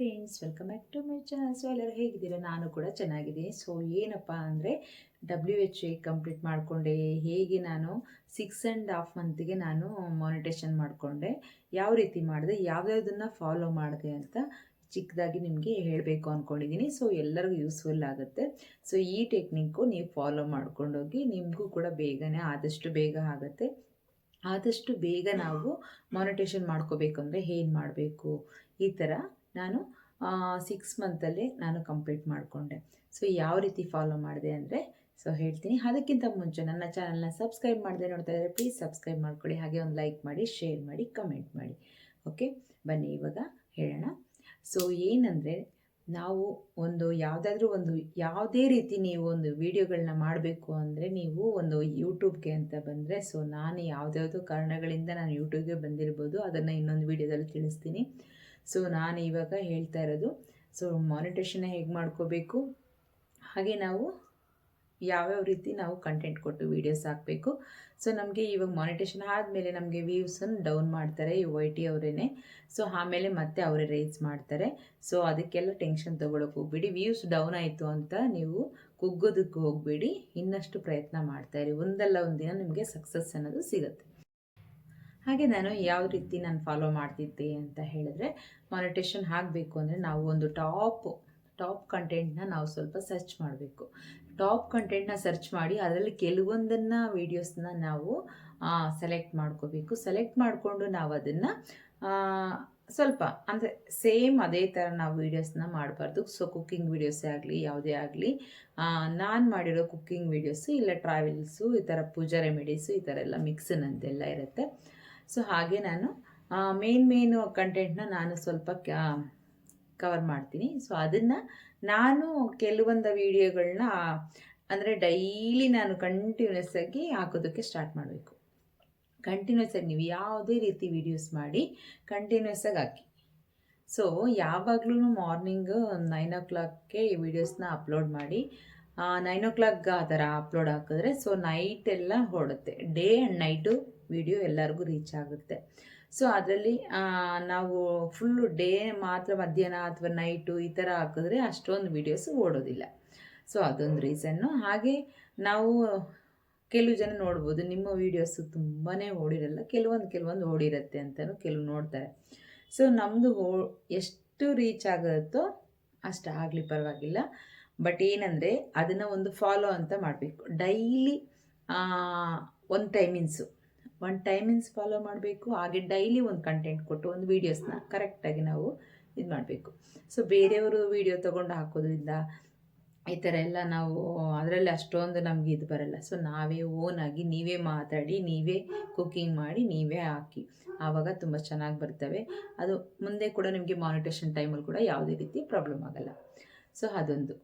Friends, welcome back to my channel. So ಎಲ್ಲರೂ ಹೇಗಿದ್ದೀರಾ? ನಾನು ಕೂಡ ಚೆನ್ನಾಗಿದ್ದೀನಿ. ಸೊ ಏನಪ್ಪ ಅಂದರೆ WHA ಕಂಪ್ಲೀಟ್ ಮಾಡಿಕೊಂಡೆ. ಹೇಗೆ ನಾನು 6.5 ಮಂತ್ಗೆ ನಾನು ಮಾನಿಟೇಷನ್ ಮಾಡಿಕೊಂಡೆ, ಯಾವ ರೀತಿ ಮಾಡಿದೆ, ಯಾವ್ಯಾವುದನ್ನು ಫಾಲೋ ಮಾಡಿದೆ ಅಂತ ಚಿಕ್ಕದಾಗಿ ನಿಮಗೆ ಹೇಳಬೇಕು ಅಂದ್ಕೊಂಡಿದ್ದೀನಿ. ಸೊ ಎಲ್ಲರಿಗೂ ಯೂಸ್ಫುಲ್ ಆಗುತ್ತೆ. ಸೊ ಈ ಟೆಕ್ನಿಕ್ಕು ನೀವು ಫಾಲೋ ಮಾಡ್ಕೊಂಡೋಗಿ, ನಿಮಗೂ ಕೂಡ ಬೇಗನೆ ಆದಷ್ಟು ಬೇಗ ಆಗುತ್ತೆ. ಆದಷ್ಟು ಬೇಗ ನಾವು ಮಾನಿಟೇಷನ್ ಮಾಡ್ಕೋಬೇಕು ಅಂದರೆ ಏನು ಮಾಡಬೇಕು, ಈ ಥರ ನಾನು 6 ಮಂತಲ್ಲಿ ನಾನು ಕಂಪ್ಲೀಟ್ ಮಾಡಿಕೊಂಡೆ. ಸೊ ಯಾವ ರೀತಿ ಫಾಲೋ ಮಾಡಿದೆ ಅಂದರೆ ಹೇಳ್ತೀನಿ. ಅದಕ್ಕಿಂತ ಮುಂಚೆ ನನ್ನ ಚಾನಲ್ನ ಸಬ್ಸ್ಕ್ರೈಬ್ ಮಾಡದೆ ನೋಡ್ತಾ ಇದ್ದರೆ ಪ್ಲೀಸ್ ಸಬ್ಸ್ಕ್ರೈಬ್ ಮಾಡ್ಕೊಳ್ಳಿ. ಹಾಗೆ ಒಂದು ಲೈಕ್ ಮಾಡಿ, ಶೇರ್ ಮಾಡಿ, ಕಮೆಂಟ್ ಮಾಡಿ. ಓಕೆ, ಬನ್ನಿ ಇವಾಗ ಹೇಳೋಣ. ಸೊ ಏನಂದರೆ, ನಾವು ಯಾವುದೇ ರೀತಿ ನೀವು ಒಂದು ವಿಡಿಯೋಗಳನ್ನ ಮಾಡಬೇಕು ಅಂದರೆ ನೀವು ಒಂದು ಯೂಟ್ಯೂಬ್ಗೆ ಅಂತ ಬಂದರೆ, ಸೊ ನಾನು ಯಾವುದ್ಯಾವುದೋ ಕಾರಣಗಳಿಂದ ನಾನು ಯೂಟ್ಯೂಬ್ಗೆ ಬಂದಿರ್ಬೋದು, ಅದನ್ನು ಇನ್ನೊಂದು ವೀಡಿಯೋದಲ್ಲಿ ತಿಳಿಸ್ತೀನಿ. ಸೊ ನಾನು ಇವಾಗ ಹೇಳ್ತಾ ಇರೋದು, ಸೊ ಮಾನಿಟೇಷನ್ ಹೇಗೆ ಮಾಡ್ಕೋಬೇಕು, ಹಾಗೆ ನಾವು ಯಾವ್ಯಾವ ರೀತಿ ನಾವು ಕಂಟೆಂಟ್ ಕೊಟ್ಟು ವೀಡಿಯೋಸ್ ಹಾಕಬೇಕು. ಸೊ ನಮಗೆ ಇವಾಗ ಮಾನಿಟೇಷನ್ ಆದಮೇಲೆ ನಮಗೆ ವ್ಯೂಸನ್ನು ಡೌನ್ ಮಾಡ್ತಾರೆ ಈ YT ಅವರೇ. ಸೊ ಆಮೇಲೆ ಮತ್ತೆ ಅವರೇ ರೈಸ್ ಮಾಡ್ತಾರೆ. ಸೊ ಅದಕ್ಕೆಲ್ಲ ಟೆನ್ಷನ್ ತೊಗೊಳಕ್ಕೆ ಹೋಗ್ಬೇಡಿ. ವ್ಯೂಸ್ ಡೌನ್ ಆಯಿತು ಅಂತ ನೀವು ಕುಗ್ಗೋದಕ್ಕೆ ಹೋಗಬೇಡಿ, ಇನ್ನಷ್ಟು ಪ್ರಯತ್ನ ಮಾಡ್ತಾಯಿರಿ. ಒಂದಲ್ಲ ಒಂದು ದಿನ ನಿಮಗೆ ಸಕ್ಸಸ್ ಅನ್ನೋದು ಸಿಗುತ್ತೆ. ಹಾಗೆ ನಾನು ಯಾವ ರೀತಿ ನಾನು ಫಾಲೋ ಮಾಡ್ತಿದ್ದೆ ಅಂತ ಹೇಳಿದ್ರೆ, ಮಾನಿಟೇಷನ್ ಆಗಬೇಕು ಅಂದರೆ ನಾವು ಒಂದು ಟಾಪ್ ಕಂಟೆಂಟ್ನ ನಾವು ಸ್ವಲ್ಪ ಸರ್ಚ್ ಮಾಡಬೇಕು. ಟಾಪ್ ಕಂಟೆಂಟ್ನ ಸರ್ಚ್ ಮಾಡಿ ಅದರಲ್ಲಿ ಕೆಲವೊಂದನ್ನು ವೀಡಿಯೋಸ್ನ ನಾವು ಸೆಲೆಕ್ಟ್ ಮಾಡ್ಕೋಬೇಕು. ಸೆಲೆಕ್ಟ್ ಮಾಡಿಕೊಂಡು ನಾವು ಅದನ್ನು ಸ್ವಲ್ಪ ಅಂದರೆ ಸೇಮ್ ಅದೇ ಥರ ನಾವು ವೀಡಿಯೋಸ್ನ ಮಾಡಬಾರ್ದು. ಸೊ ಕುಕ್ಕಿಂಗ್ ವೀಡಿಯೋಸೇ ಆಗಲಿ, ಯಾವುದೇ ಆಗಲಿ, ನಾನು ಮಾಡಿರೋ ಕುಕ್ಕಿಂಗ್ ವೀಡಿಯೋಸು, ಇಲ್ಲ ಟ್ರಾವೆಲ್ಸು, ಈ ಥರ ಪೂಜಾ ರೆಮಿಡೀಸು, ಈ ಥರ ಎಲ್ಲ ಮಿಕ್ಸ್ನಂತೆಲ್ಲ ಇರುತ್ತೆ. ಸೊ ಹಾಗೆ ನಾನು ಮೇನು ಕಂಟೆಂಟ್ನ ನಾನು ಸ್ವಲ್ಪ ಕವರ್ ಮಾಡ್ತೀನಿ. ಸೊ ಅದನ್ನು ನಾನು ಕೆಲವೊಂದು ವೀಡಿಯೋಗಳನ್ನ ಅಂದರೆ ಡೈಲಿ ನಾನು ಕಂಟಿನ್ಯೂಸ್ ಆಗಿ ಹಾಕೋದಕ್ಕೆ ಸ್ಟಾರ್ಟ್ ಮಾಡಬೇಕು. ಕಂಟಿನ್ಯೂಸ್ ಆಗಿ ನೀವು ಯಾವುದೇ ರೀತಿ ವೀಡಿಯೋಸ್ ಮಾಡಿ ಕಂಟಿನ್ಯೂಸ್ ಆಗಿ ಹಾಕಿ. ಸೊ ಯಾವಾಗಲೂ ಮಾರ್ನಿಂಗ್ 9 o'clockಗೆ ಈ ವೀಡಿಯೋಸ್ನ ಅಪ್ಲೋಡ್ ಮಾಡಿ, 9 o'clock ಆ ಥರ ಅಪ್ಲೋಡ್ ಹಾಕಿದ್ರೆ ಸೊ ನೈಟ್ ಎಲ್ಲ ಹೊಡುತ್ತೆ. ಡೇ ಆ್ಯಂಡ್ ನೈಟು ವಿಡಿಯೋ ಎಲ್ಲರಿಗೂ ರೀಚ್ ಆಗುತ್ತೆ. ಸೊ ಅದರಲ್ಲಿ ನಾವು ಫುಲ್ಲು ಡೇ ಮಾತ್ರ ಮಧ್ಯಾಹ್ನ ಅಥವಾ ನೈಟು ಈ ಥರ ಹಾಕಿದ್ರೆ ಅಷ್ಟೊಂದು ವೀಡಿಯೋಸು ಓಡೋದಿಲ್ಲ. ಸೊ ಅದೊಂದು ರೀಸನ್ನು. ಹಾಗೆ ನಾವು ಕೆಲವು ಜನ ನೋಡ್ಬೋದು, ನಿಮ್ಮ ವೀಡಿಯೋಸು ತುಂಬಾ ಓಡಿರಲ್ಲ, ಕೆಲವೊಂದು ಓಡಿರುತ್ತೆ ಅಂತಲೂ ಕೆಲವು ನೋಡ್ತಾರೆ. ಸೊ ನಮ್ಮದು ಎಷ್ಟು ರೀಚ್ ಆಗುತ್ತೋ ಅಷ್ಟು ಆಗಲಿ, ಪರವಾಗಿಲ್ಲ. ಬಟ್ ಏನಂದರೆ ಅದನ್ನು ಒಂದು ಫಾಲೋ ಅಂತ ಮಾಡಬೇಕು. ಡೈಲಿ ಒಂದು ಟೈಮಿಂಗ್ಸ್ ಫಾಲೋ ಮಾಡಬೇಕು. ಹಾಗೆ ಡೈಲಿ ಒಂದು ಕಂಟೆಂಟ್ ಕೊಟ್ಟು ಒಂದು ವೀಡಿಯೋಸ್ನ ಕರೆಕ್ಟಾಗಿ ನಾವು ಇದು ಮಾಡಬೇಕು. ಸೊ ಬೇರೆಯವರು ವೀಡಿಯೋ ತೊಗೊಂಡು ಹಾಕೋದ್ರಿಂದ ಈ ಥರ ಎಲ್ಲ ನಾವು ಅದರಲ್ಲಿ ಅಷ್ಟೊಂದು ನಮಗೆ ಇದು ಬರಲ್ಲ. ಸೊ ನಾವೇ ಓನಾಗಿ ನೀವೇ ಮಾತಾಡಿ, ನೀವೇ ಕುಕ್ಕಿಂಗ್ ಮಾಡಿ, ನೀವೇ ಹಾಕಿ, ಆವಾಗ ತುಂಬ ಚೆನ್ನಾಗಿ ಬರ್ತವೆ. ಅದು ಮುಂದೆ ಕೂಡ ನಿಮಗೆ ಮಾನಿಟೇಷನ್ ಟೈಮಲ್ಲಿ ಕೂಡ ಯಾವುದೇ ರೀತಿ ಪ್ರಾಬ್ಲಮ್ ಆಗಲ್ಲ. ಸೊ ಅದೊಂದು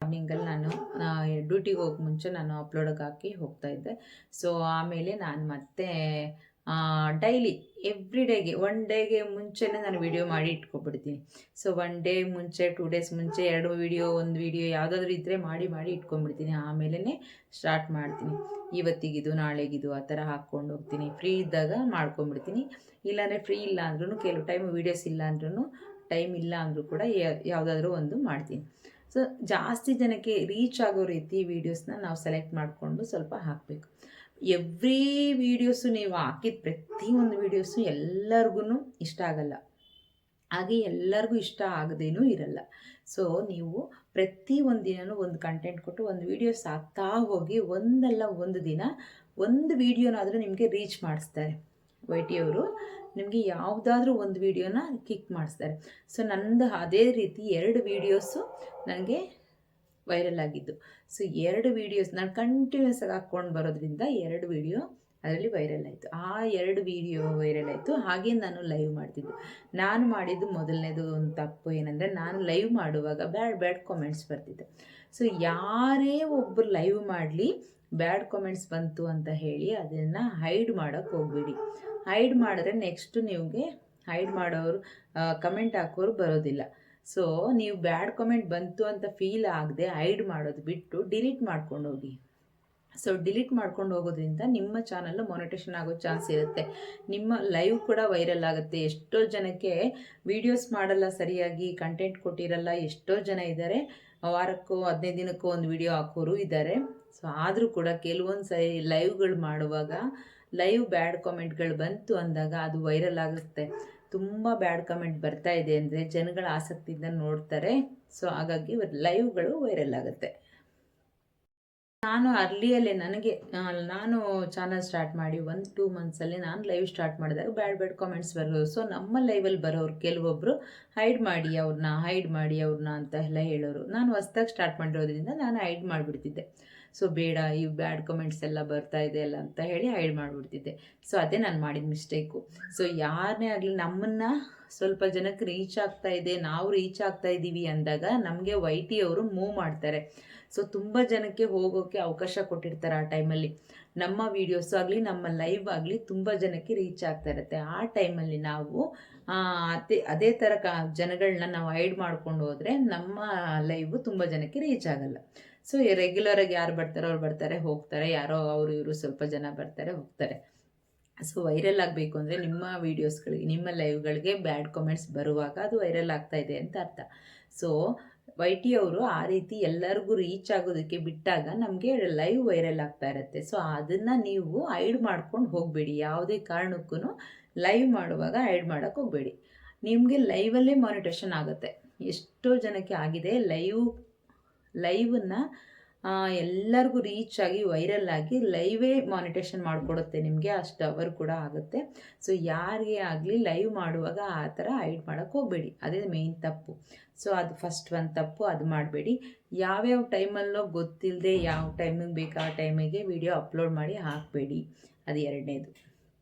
ಮಾರ್ನಿಂಗಲ್ಲಿ ನಾನು ಡ್ಯೂಟಿಗೆ ಹೋಗೋ ಮುಂಚೆ ನಾನು ಅಪ್ಲೋಡಿಗೆ ಹಾಕಿ ಹೋಗ್ತಾಯಿದ್ದೆ. ಸೊ ಆಮೇಲೆ ನಾನು ಮತ್ತೆ ಡೈಲಿ ಎವ್ರಿ ಡೇಗೆ 1 ಡೇಗೆ ಮುಂಚೆನೇ ನಾನು ವೀಡಿಯೋ ಮಾಡಿ ಇಟ್ಕೊಬಿಡ್ತೀನಿ. ಸೊ 1 ಡೇ ಮುಂಚೆ, 2 ಡೇಸ್ ಮುಂಚೆ 2 ವೀಡಿಯೋ, 1 ವೀಡಿಯೋ ಯಾವುದಾದ್ರೂ ಇದ್ದರೆ ಮಾಡಿ ಇಟ್ಕೊಂಡ್ಬಿಡ್ತೀನಿ. ಆಮೇಲೆ ಸ್ಟಾರ್ಟ್ ಮಾಡ್ತೀನಿ. ಇವತ್ತಿಗಿದು, ನಾಳೆಗಿದು ಆ ಥರ ಹಾಕ್ಕೊಂಡು ಹೋಗ್ತೀನಿ. ಫ್ರೀ ಇದ್ದಾಗ ಮಾಡ್ಕೊಂಬಿಡ್ತೀನಿ. ಇಲ್ಲಾಂದರೆ ಫ್ರೀ ಇಲ್ಲ ಅಂದ್ರೂ, ಕೆಲವು ಟೈಮ್ ವೀಡಿಯೋಸ್ ಇಲ್ಲ ಅಂದ್ರೂ, ಟೈಮ್ ಇಲ್ಲ ಅಂದರೂ ಕೂಡ ಯಾವುದಾದ್ರೂ ಒಂದು ಮಾಡ್ತೀನಿ. ಸೊ ಜಾಸ್ತಿ ಜನಕ್ಕೆ ರೀಚ್ ಆಗೋ ರೀತಿ ವೀಡಿಯೋಸ್ನ ನಾವು ಸೆಲೆಕ್ಟ್ ಮಾಡಿಕೊಂಡು ಸ್ವಲ್ಪ ಹಾಕಬೇಕು. ಎವ್ರಿ ವೀಡಿಯೋಸು ನೀವು ಹಾಕಿದ ಪ್ರತಿಯೊಂದು ವೀಡಿಯೋಸು ಎಲ್ಲರಿಗೂ ಇಷ್ಟ ಆಗಲ್ಲ, ಹಾಗೆ ಎಲ್ಲರಿಗೂ ಇಷ್ಟ ಆಗದೇನೂ ಇರಲ್ಲ. ಸೊ ನೀವು ಪ್ರತಿ ಒಂದು ದಿನವೂ ಒಂದು ಕಂಟೆಂಟ್ ಕೊಟ್ಟು ಒಂದು ವೀಡಿಯೋಸ್ ಹಾಕ್ತಾ ಹೋಗಿ, ಒಂದಲ್ಲ ಒಂದು ದಿನ ಒಂದು ವೀಡಿಯೋನಾದರೂ ನಿಮಗೆ ರೀಚ್ ಮಾಡಿಸ್ತಾರೆ. YT ಅವರು ನಿಮಗೆ ಯಾವುದಾದ್ರೂ ಒಂದು ವೀಡಿಯೋನ ಕ್ಲಿಕ್ ಮಾಡಿಸ್ತಾರೆ. ಸೊ ನಂದು ಅದೇ ರೀತಿ 2 ವೀಡಿಯೋಸು ನನಗೆ ವೈರಲ್ ಆಗಿದ್ದು. ಸೊ 2 ವೀಡಿಯೋಸ್ ನಾನು ಕಂಟಿನ್ಯೂಸ್ ಆಗಿ ಹಾಕ್ಕೊಂಡು ಬರೋದ್ರಿಂದ 2 ವೀಡಿಯೋ ಅದರಲ್ಲಿ ವೈರಲ್ ಆಯಿತು. ಆ 2 ವೀಡಿಯೋ ವೈರಲ್ ಆಯಿತು. ಹಾಗೆ ನಾನು ಲೈವ್ ಮಾಡ್ತಿದ್ದು. ನಾನು ಮಾಡಿದ್ದು ಮೊದಲನೇದು ಒಂದು ತಪ್ಪು ಏನಂದರೆ, ನಾನು ಲೈವ್ ಮಾಡುವಾಗ ಬ್ಯಾಡ್ ಕಾಮೆಂಟ್ಸ್ ಬರ್ತಿದ್ದೆ. ಸೊ ಯಾರೇ ಒಬ್ಬರು ಲೈವ್ ಮಾಡಲಿ, ಬ್ಯಾಡ್ ಕಾಮೆಂಟ್ಸ್ ಬಂತು ಅಂತ ಹೇಳಿ ಅದನ್ನು ಹೈಡ್ ಮಾಡೋಕ್ಕೆ ಹೋಗಬೇಡಿ. ಹೈಡ್ ಮಾಡಿದ್ರೆ ನೆಕ್ಸ್ಟು ನಿಮಗೆ ಹೈಡ್ ಮಾಡೋರು, ಕಮೆಂಟ್ ಹಾಕೋರು ಬರೋದಿಲ್ಲ. ಸೊ ನೀವು ಬ್ಯಾಡ್ ಕಮೆಂಟ್ ಬಂತು ಅಂತ ಫೀಲ್ ಆಗದೆ ಹೈಡ್ ಮಾಡೋದು ಬಿಟ್ಟು ಡಿಲೀಟ್ ಮಾಡ್ಕೊಂಡು ಹೋಗಿ. ಸೊ ಡಿಲೀಟ್ ಮಾಡ್ಕೊಂಡು ಹೋಗೋದ್ರಿಂದ ನಿಮ್ಮ ಚಾನಲ್ ಮಾನಿಟೇಷನ್ ಆಗೋ ಚಾನ್ಸ್ ಇರುತ್ತೆ. ನಿಮ್ಮ ಲೈವ್ ಕೂಡ ವೈರಲ್ ಆಗುತ್ತೆ. ಎಷ್ಟೋ ಜನಕ್ಕೆ ವಿಡಿಯೋಸ್ ಮಾಡಲ್ಲ, ಸರಿಯಾಗಿ ಕಂಟೆಂಟ್ ಕೊಟ್ಟಿರಲ್ಲ, ಎಷ್ಟೋ ಜನ ಇದ್ದಾರೆ. ವಾರಕ್ಕೋ 15 ದಿನಕ್ಕೋ ಒಂದು ವಿಡಿಯೋ ಹಾಕೋರು ಇದ್ದಾರೆ. ಸೊ ಆದರೂ ಕೂಡ ಕೆಲವೊಂದು ಸರಿ ಲೈವ್ಗಳು ಮಾಡುವಾಗ ಲೈವ್ ಬ್ಯಾಡ್ ಕಾಮೆಂಟ್ಗಳು ಬಂತು ಅಂದಾಗ ಅದು ವೈರಲ್ ಆಗುತ್ತೆ. ತುಂಬ ಬ್ಯಾಡ್ ಕಮೆಂಟ್ ಬರ್ತಾ ಇದೆ ಅಂದರೆ ಜನಗಳ ಆಸಕ್ತಿಯಿಂದ ನೋಡ್ತಾರೆ. ಸೊ ಹಾಗಾಗಿ ಲೈವ್ಗಳು ವೈರಲ್ ಆಗುತ್ತೆ. ನಾನು ಅರ್ಲಿಯಲ್ಲೇ ನಾನು ಚಾನಲ್ ಸ್ಟಾರ್ಟ್ ಮಾಡಿ 1-2 ಮಂತ್ಸಲ್ಲಿ ನಾನು ಲೈವ್ ಸ್ಟಾರ್ಟ್ ಮಾಡಿದಾಗ ಬ್ಯಾಡ್ ಕಾಮೆಂಟ್ಸ್ ಬರೋದು. ಸೊ ನಮ್ಮ ಲೈವಲ್ಲಿ ಬರೋರು ಕೆಲವೊಬ್ಬರು ಹೈಡ್ ಮಾಡಿ ಅವ್ರನ್ನ ಅಂತ ಎಲ್ಲ ಹೇಳೋರು. ನಾನು ಹೊಸ್ದಾಗಿ ಸ್ಟಾರ್ಟ್ ಮಾಡಿರೋದ್ರಿಂದ ನಾನು ಹೈಡ್ ಮಾಡಿಬಿಡ್ತಿದ್ದೆ. ಸೊ ಬೇಡ, ಈ ಬ್ಯಾಡ್ ಕಮೆಂಟ್ಸ್ ಎಲ್ಲ ಬರ್ತಾ ಇದೆ ಅಲ್ಲ ಅಂತ ಹೇಳಿ ಹೈಡ್ ಮಾಡಿಬಿಡ್ತಿದ್ದೆ. ಸೊ ಅದೇ ನಾನು ಮಾಡಿದ ಮಿಸ್ಟೇಕು. ಸೊ ಯಾರನ್ನೇ ಆಗಲಿ ನಮ್ಮನ್ನು ಸ್ವಲ್ಪ ಜನಕ್ಕೆ ರೀಚ್ ಆಗ್ತಾ ಇದೆ, ನಾವು ರೀಚ್ ಆಗ್ತಾ ಇದ್ದೀವಿ ಅಂದಾಗ ನಮಗೆ YT ಅವರು ಮೂವ್ ಮಾಡ್ತಾರೆ. ಸೊ ತುಂಬ ಜನಕ್ಕೆ ಹೋಗೋಕ್ಕೆ ಅವಕಾಶ ಕೊಟ್ಟಿರ್ತಾರೆ. ಆ ಟೈಮಲ್ಲಿ ನಮ್ಮ ವೀಡಿಯೋಸ್ ಆಗಲಿ ನಮ್ಮ ಲೈವ್ ಆಗಲಿ ತುಂಬ ಜನಕ್ಕೆ ರೀಚ್ ಆಗ್ತಾ ಇರುತ್ತೆ. ಆ ಟೈಮಲ್ಲಿ ನಾವು ಅದೇ ಥರ ಜನಗಳನ್ನ ನಾವು ಹೈಡ್ ಮಾಡ್ಕೊಂಡು ಹೋದರೆ ನಮ್ಮ ಲೈವು ತುಂಬ ಜನಕ್ಕೆ ರೀಚ್ ಆಗಲ್ಲ. ಸೊ ರೆಗ್ಯುಲರಾಗಿ ಯಾರು ಬರ್ತಾರೋ ಅವ್ರು ಬರ್ತಾರೆ ಹೋಗ್ತಾರೆ, ಯಾರೋ ಅವರು ಇವರು ಸ್ವಲ್ಪ ಜನ ಬರ್ತಾರೆ ಹೋಗ್ತಾರೆ. ಸೊ ವೈರಲ್ ಆಗಬೇಕು ಅಂದರೆ ನಿಮ್ಮ ವೀಡಿಯೋಸ್ಗಳಿಗೆ, ನಿಮ್ಮ ಲೈವ್ಗಳಿಗೆ ಬ್ಯಾಡ್ ಕಾಮೆಂಟ್ಸ್ ಬರುವಾಗ ಅದು ವೈರಲ್ ಆಗ್ತಾ ಇದೆ ಅಂತ ಅರ್ಥ. ಸೊ YT ಅವರು ಆ ರೀತಿ ಎಲ್ಲರಿಗೂ ರೀಚ್ ಆಗೋದಕ್ಕೆ ಬಿಟ್ಟಾಗ ನಮಗೆ ಲೈವ್ ವೈರಲ್ ಆಗ್ತಾ ಇರುತ್ತೆ. ಸೊ ಅದನ್ನು ನೀವು ಹೈಡ್ ಮಾಡ್ಕೊಂಡು ಹೋಗಬೇಡಿ. ಯಾವುದೇ ಕಾರಣಕ್ಕೂ ಲೈವ್ ಮಾಡುವಾಗ ಹೈಡ್ ಮಾಡೋಕ್ಕೆ ಹೋಗಬೇಡಿ. ನಿಮಗೆ ಲೈವಲ್ಲೇ ಮಾನಿಟೇಷನ್ ಆಗುತ್ತೆ. ಎಷ್ಟೋ ಜನಕ್ಕೆ ಆಗಿದೆ. ಲೈವನ್ನು ಎಲ್ಲರಿಗೂ ರೀಚ್ ಆಗಿ ವೈರಲ್ ಆಗಿ ಲೈವೇ ಮಾನಿಟೇಷನ್ ಮಾಡಿಕೊಡುತ್ತೆ ನಿಮಗೆ. ಅಷ್ಟು ಅವರ್ ಕೂಡ ಆಗುತ್ತೆ. ಸೊ ಯಾರಿಗೆ ಆಗಲಿ ಲೈವ್ ಮಾಡುವಾಗ ಆ ಥರ ಹೈಡ್ ಮಾಡೋಕ್ಕೆ ಹೋಗಬೇಡಿ. ಅದೇ ಮೇಯ್ನ್ ತಪ್ಪು. ಸೊ ಅದು ಫಸ್ಟ್ ಒಂದು ತಪ್ಪು, ಅದು ಮಾಡಬೇಡಿ. ಯಾವ್ಯಾವ ಟೈಮಲ್ಲೋ ಗೊತ್ತಿಲ್ಲದೆ ಯಾವ ಟೈಮಿಗೆ ಬೇಕು ಆ ಟೈಮಿಗೆ ವಿಡಿಯೋ ಅಪ್ಲೋಡ್ ಮಾಡಿ ಹಾಕಬೇಡಿ. ಅದು ಎರಡನೇದು.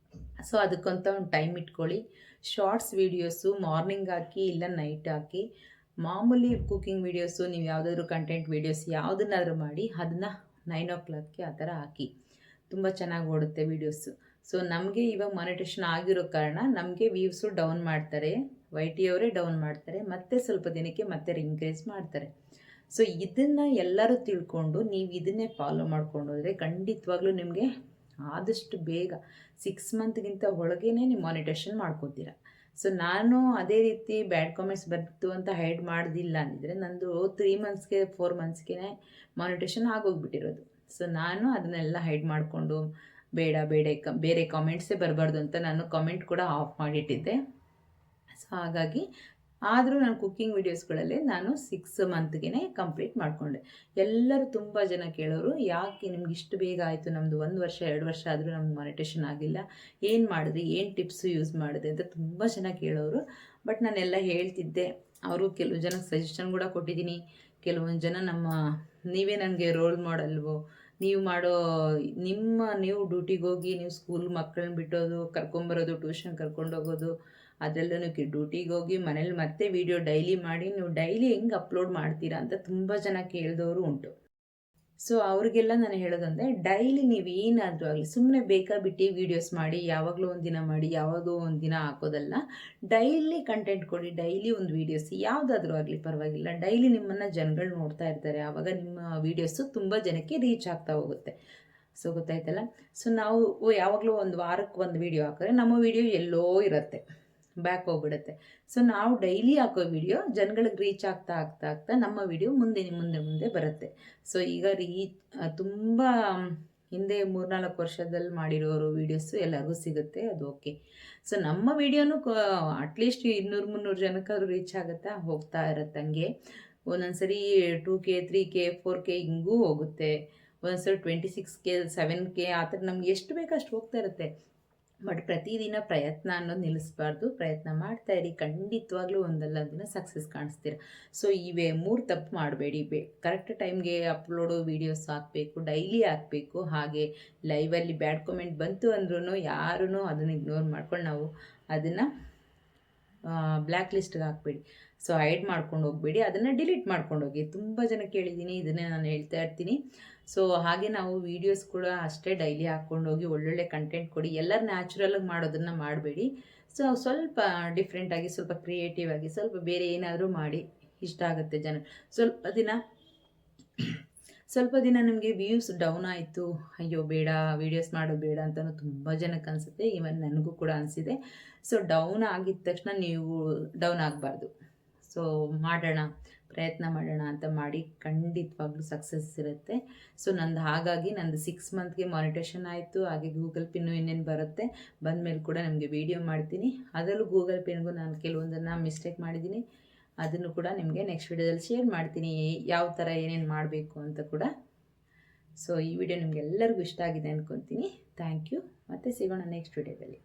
ಸೊ ಅದಕ್ಕಂತ ಒಂದು ಟೈಮ್ ಇಟ್ಕೊಳ್ಳಿ. ಶಾರ್ಟ್ಸ್ ವೀಡಿಯೋಸು ಮಾರ್ನಿಂಗ್ ಹಾಕಿ ಇಲ್ಲ ನೈಟ್ ಹಾಕಿ. ಮಾಮೂಲಿ ಕುಕ್ಕಿಂಗ್ ವೀಡಿಯೋಸು, ನೀವು ಯಾವುದಾದ್ರೂ ಕಂಟೆಂಟ್ ವೀಡಿಯೋಸ್ ಯಾವುದನ್ನಾದ್ರೂ ಮಾಡಿ ಅದನ್ನು 9 o'clockಗೆ ಆ ಥರ ಹಾಕಿ. ತುಂಬ ಚೆನ್ನಾಗಿ ಓಡುತ್ತೆ ವೀಡಿಯೋಸು. ಸೊ ನಮಗೆ ಇವಾಗ ಮಾನಿಟೇಷನ್ ಆಗಿರೋ ಕಾರಣ ನಮಗೆ ವ್ಯೂಸು ಡೌನ್ ಮಾಡ್ತಾರೆ, YT ಅವರೇ ಡೌನ್ ಮಾಡ್ತಾರೆ, ಮತ್ತೆ ಸ್ವಲ್ಪ ದಿನಕ್ಕೆ ಮತ್ತೆ ಇನ್ಕ್ರೀಸ್ ಮಾಡ್ತಾರೆ. ಸೊ ಇದನ್ನು ಎಲ್ಲರೂ ತಿಳ್ಕೊಂಡು ನೀವು ಇದನ್ನೇ ಫಾಲೋ ಮಾಡ್ಕೊಂಡು ಹೋದರೆ ಖಂಡಿತವಾಗ್ಲೂ ನಿಮಗೆ ಆದಷ್ಟು ಬೇಗ 6 ಮಂತ್ಗಿಂತ ಒಳಗೇ ನೀವು ಮಾನಿಟೇಷನ್ ಮಾಡ್ಕೋತೀರ. ಸೊ ನಾನು ಅದೇ ರೀತಿ ಬ್ಯಾಡ್ ಕಾಮೆಂಟ್ಸ್ ಬರ್ತು ಅಂತ ಹೈಡ್ ಮಾಡೋದಿಲ್ಲ ಅಂದಿದ್ರೆ ನಂದು 3 ಮಂತ್ಸ್ಗೆ 4 ಮಂತ್ಸ್ಗೆ ಮಾನಿಟೇಷನ್ ಆಗೋಗ್ಬಿಟ್ಟಿರೋದು. ಸೊ ನಾನು ಅದನ್ನೆಲ್ಲ ಹೈಡ್ ಮಾಡಿಕೊಂಡು ಬೇರೆ ಕಾಮೆಂಟ್ಸೇ ಬರಬಾರ್ದು ಅಂತ ನಾನು ಕಾಮೆಂಟ್ ಕೂಡ ಆಫ್ ಮಾಡಿಟ್ಟಿದ್ದೆ. ಸೊ ಹಾಗಾಗಿ ಆದರೂ ನಾನು ಕುಕ್ಕಿಂಗ್ ವೀಡಿಯೋಸ್ಗಳಲ್ಲಿ ನಾನು 6 ಮಂತ್ಗೆ ಕಂಪ್ಲೀಟ್ ಮಾಡಿಕೊಂಡೆ. ಎಲ್ಲರೂ ತುಂಬ ಜನ ಕೇಳೋರು, ಯಾಕೆ ನಿಮ್ಗೆ ಇಷ್ಟು ಬೇಗ ಆಯಿತು, ನಮ್ಮದು 1 ವರ್ಷ 2 ವರ್ಷ ಆದರೂ ನಮ್ಗೆ ಮಾನಿಟೇಷನ್ ಆಗಿಲ್ಲ, ಏನು ಮಾಡಿದ್ರಿ, ಏನು ಟಿಪ್ಸು ಯೂಸ್ ಮಾಡಿದೆ ಅಂತ ತುಂಬ ಜನ ಕೇಳೋರು. ಬಟ್ ನಾನೆಲ್ಲ ಹೇಳ್ತಿದ್ದೆ. ಅವರು ಕೆಲವು ಜನಕ್ಕೆ ಸಜೆಷನ್ ಕೂಡ ಕೊಟ್ಟಿದ್ದೀನಿ. ಕೆಲವೊಂದು ಜನ ನೀವೇ ನನಗೆ ರೋಲ್ ಮಾಡಲ್ವೋ, ನೀವು ಡ್ಯೂಟಿಗೆ ಹೋಗಿ ನೀವು ಸ್ಕೂಲ್ ಮಕ್ಕಳನ್ನ ಬಿಟ್ಟೋದು, ಕರ್ಕೊಂಬರೋದು, ಟ್ಯೂಷನ್ ಕರ್ಕೊಂಡೋಗೋದು, ಅದರಲ್ಲೂ ನೀವು ಡ್ಯೂಟಿಗೆ ಹೋಗಿ ಮನೇಲಿ ಮತ್ತೆ ವಿಡಿಯೋ ಡೈಲಿ ಮಾಡಿ ನೀವು ಡೈಲಿ ಹೆಂಗೆ ಅಪ್ಲೋಡ್ ಮಾಡ್ತೀರಾ ಅಂತ ತುಂಬ ಜನ ಕೇಳಿದವರು ಉಂಟು. ಸೊ ಅವ್ರಿಗೆಲ್ಲ ನಾನು ಹೇಳೋದಂದರೆ, ಡೈಲಿ ನೀವು ಏನಾದರೂ ಆಗಲಿ ಸುಮ್ಮನೆ ಬೇಕಾಬಿಟ್ಟು ವೀಡಿಯೋಸ್ ಮಾಡಿ ಯಾವಾಗಲೂ ಒಂದು ದಿನ ಮಾಡಿ ಯಾವುದೋ ಒಂದು ದಿನ ಹಾಕೋದಲ್ಲ. ಡೈಲಿ ಕಂಟೆಂಟ್ ಕೊಡಿ. ಡೈಲಿ ಒಂದು ವೀಡಿಯೋಸ್ ಯಾವುದಾದ್ರೂ ಆಗಲಿ ಪರವಾಗಿಲ್ಲ. ಡೈಲಿ ನಿಮ್ಮನ್ನು ಜನಗಳು ನೋಡ್ತಾ ಇರ್ತಾರೆ. ಆವಾಗ ನಿಮ್ಮ ವೀಡಿಯೋಸು ತುಂಬ ಜನಕ್ಕೆ ರೀಚ್ ಆಗ್ತಾ ಹೋಗುತ್ತೆ. ಸೊ ಗೊತ್ತಾಯ್ತಲ್ಲ. ಸೊ ನಾವು ಯಾವಾಗಲೂ ಒಂದು ವಾರಕ್ಕೆ ಒಂದು ವೀಡಿಯೋ ಹಾಕಿದ್ರೆ ನಮ್ಮ ವೀಡಿಯೋ ಎಲ್ಲೋ ಇರುತ್ತೆ, ಬ್ಯಾಕ್ ಹೋಗ್ಬಿಡುತ್ತೆ. ಸೊ ನಾವು ಡೈಲಿ ಹಾಕೋ ವಿಡಿಯೋ ಜನಗಳಿಗೆ ರೀಚ್ ಆಗ್ತಾ ನಮ್ಮ ವಿಡಿಯೋ ಮುಂದೆ ಬರುತ್ತೆ. ಸೊ ಈಗ ತುಂಬ ಹಿಂದೆ 3-4 ವರ್ಷದಲ್ಲಿ ಮಾಡಿರೋರು ವೀಡಿಯೋಸು ಎಲ್ಲರಿಗೂ ಸಿಗುತ್ತೆ, ಅದು ಓಕೆ. ಸೊ ನಮ್ಮ ವಿಡಿಯೋನು ಅಟ್ಲೀಸ್ಟ್ 200-300 ಜನಕ್ಕಾದ್ರೂ ರೀಚ್ ಆಗುತ್ತಾ, ಹೋಗ್ತಾ ಇರುತ್ತೆ. ಹಂಗೆ ಒಂದೊಂದ್ಸರಿ 2K 3K 4K ಹಿಂಗೂ ಹೋಗುತ್ತೆ. ಒಂದೊಂದ್ಸರಿ 26K 7K ಆ ಥರ ನಮ್ಗೆ ಎಷ್ಟು ಬೇಕೋ ಅಷ್ಟು ಹೋಗ್ತಾ ಇರುತ್ತೆ. ಬಟ್ ಪ್ರತಿದಿನ ಪ್ರಯತ್ನ ಅನ್ನೋದು ನಿಲ್ಲಿಸಬಾರ್ದು. ಪ್ರಯತ್ನ ಮಾಡ್ತಾ ಇರಿ, ಖಂಡಿತವಾಗ್ಲೂ ಒಂದಲ್ಲ ದಿನ ಸಕ್ಸಸ್ ಕಾಣಿಸ್ತೀರ. ಸೊ ಇವೇ 3 ತಪ್ಪು ಮಾಡಬೇಡಿ. ಕರೆಕ್ಟ್ ಟೈಮ್ಗೆ ಅಪ್ಲೋಡು ವೀಡಿಯೋಸ್ ಹಾಕಬೇಕು, ಡೈಲಿ ಹಾಕಬೇಕು. ಹಾಗೆ ಲೈವಲ್ಲಿ ಬ್ಯಾಡ್ ಕಾಮೆಂಟ್ ಬಂತು ಅಂದ್ರೂ ಯಾರೂ ಅದನ್ನು ಇಗ್ನೋರ್ ಮಾಡ್ಕೊಂಡು ನಾವು ಅದನ್ನು ಬ್ಲ್ಯಾಕ್ ಲಿಸ್ಟ್ಗೆ ಹಾಕಬೇಡಿ. ಸೊ ಹೈಡ್ ಮಾಡ್ಕೊಂಡು ಹೋಗಬೇಡಿ, ಅದನ್ನು ಡಿಲೀಟ್ ಮಾಡ್ಕೊಂಡು ಹೋಗಿ. ತುಂಬ ಜನ ಕೇಳಿದ್ದೀನಿ, ಇದನ್ನೇ ನಾನು ಹೇಳ್ತಾ ಇರ್ತೀನಿ. ಸೊ ಹಾಗೆ ನಾವು ವೀಡಿಯೋಸ್ ಕೂಡ ಅಷ್ಟೇ ಡೈಲಿ ಹಾಕ್ಕೊಂಡೋಗಿ ಒಳ್ಳೊಳ್ಳೆ ಕಂಟೆಂಟ್ ಕೊಡಿ. ಎಲ್ಲರೂ ನ್ಯಾಚುರಲಾಗಿ ಮಾಡೋದನ್ನು ಮಾಡಬೇಡಿ. ಸೊ ಸ್ವಲ್ಪ ಡಿಫ್ರೆಂಟಾಗಿ, ಸ್ವಲ್ಪ ಕ್ರಿಯೇಟಿವ್ ಆಗಿ, ಸ್ವಲ್ಪ ಬೇರೆ ಏನಾದರೂ ಮಾಡಿ. ಇಷ್ಟ ಆಗುತ್ತೆ ಜನ. ಸ್ವಲ್ಪ ದಿನ ನಿಮಗೆ ವ್ಯೂಸ್ ಡೌನ್ ಆಯಿತು, ಅಯ್ಯೋ ಬೇಡ ವೀಡಿಯೋಸ್ ಮಾಡೋದು ಬೇಡ ಅಂತಲೂ ತುಂಬ ಜನಕ್ಕೆ ಅನಿಸುತ್ತೆ, ಈವನ್ ನನಗೂ ಕೂಡ ಅನಿಸಿದೆ. ಸೊ ಡೌನ್ ಆಗಿದ ತಕ್ಷಣ ನೀವು ಡೌನ್ ಆಗಬಾರ್ದು. ಸೊ ಪ್ರಯತ್ನ ಮಾಡೋಣ ಅಂತ ಮಾಡಿ ಖಂಡಿತವಾಗ್ಲೂ ಸಕ್ಸಸ್ ಇರುತ್ತೆ. ಸೊ ಹಾಗಾಗಿ ನಂದು 6 ಮಂತ್ಗೆ ಮಾನಿಟೇಷನ್ ಆಯಿತು. ಹಾಗೆ ಗೂಗಲ್ ಪಿನ್ನು ಇನ್ನೇನು ಬರುತ್ತೆ, ಬಂದಮೇಲೆ ಕೂಡ ನಿಮಗೆ ವೀಡಿಯೋ ಮಾಡ್ತೀನಿ. ಅದರಲ್ಲೂ ಗೂಗಲ್ ಪಿನ್ಗೂ ನಾನು ಕೆಲವೊಂದನ್ನು ಮಿಸ್ಟೇಕ್ ಮಾಡಿದ್ದೀನಿ, ಅದನ್ನು ಕೂಡ ನಿಮಗೆ ನೆಕ್ಸ್ಟ್ ವೀಡಿಯೋದಲ್ಲಿ ಶೇರ್ ಮಾಡ್ತೀನಿ, ಯಾವ ಥರ ಏನೇನು ಮಾಡಬೇಕು ಅಂತ ಕೂಡ. ಸೊ ಈ ವಿಡಿಯೋ ನಿಮಗೆಲ್ಲರಿಗೂ ಇಷ್ಟ ಆಗಿದೆ ಅಂದ್ಕೊತೀನಿ. Thank you. ಮತ್ತೆ ಸಿಗೋಣ ನೆಕ್ಸ್ಟ್ ವಿಡಿಯೋದಲ್ಲಿ.